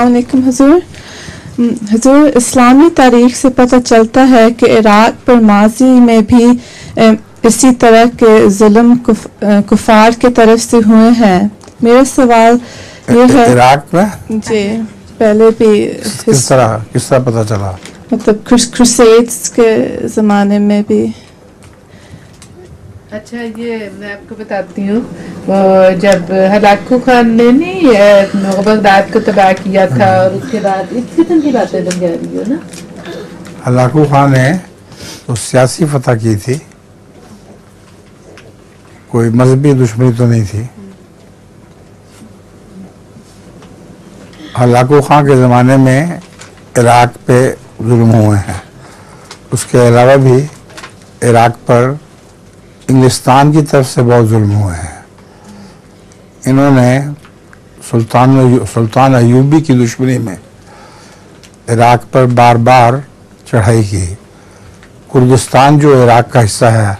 अस्सलामुअलैकुम हुजूर। हुजूर, इस्लामी तारीख से पता चलता है कि इराक पर माजी में भी इसी तरह के जुल्म कुफार के तरफ से हुए हैं। मेरा सवाल ये है, इराक में जी पहले भी किस तरह पता चला? मतलब क्रूसेड्स के ज़माने में भी। अच्छा, ये मैं आपको बताती हूँ, जब हलाकू खान ने नहीं बगदाद को तबाह किया था और उसके बाद इस किस्म की बातें बन जा रही हो ना। हलाकू खान ने तो सियासी फतह की थी, कोई मजहबी दुश्मनी तो नहीं थी। हलाकू खान के ज़माने में इराक पे जुल्म हुए हैं। उसके अलावा भी इराक पर इंग्लिस्तान की तरफ से बहुत जुल्म हुए हैं। इन्होंने सुल्तान अयूबी की दुश्मनी में इराक पर बार बार चढ़ाई की। कुर्दिस्तान जो इराक का हिस्सा है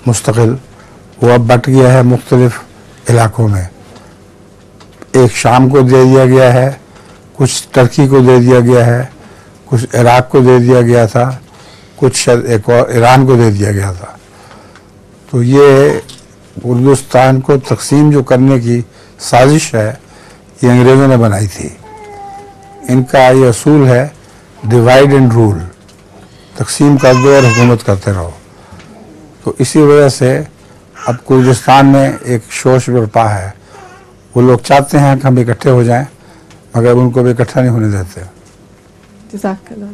मुस्तकिल, वो अब बट गया है मुख्तलिफ इलाकों में। एक शाम को दे दिया गया है, कुछ टर्की को दे दिया गया है, कुछ इराक को दे दिया गया था, कुछ शायद एक और ईरान को दे दिया गया था। तो ये कुर्दिस्तान को तकसीम जो करने की साजिश है, ये अंग्रेज़ों ने बनाई थी। इनका ये असूल है डिवाइड एंड रूल, तकसीम कर दो और हुकूमत करते रहो। तो इसी वजह से अब कुर्दिस्तान में एक शोश बर्पा है। वो लोग चाहते हैं कि हम इकट्ठे हो जाएं, मगर उनको भी इकट्ठा नहीं होने देते। जज़ाकल्लाह।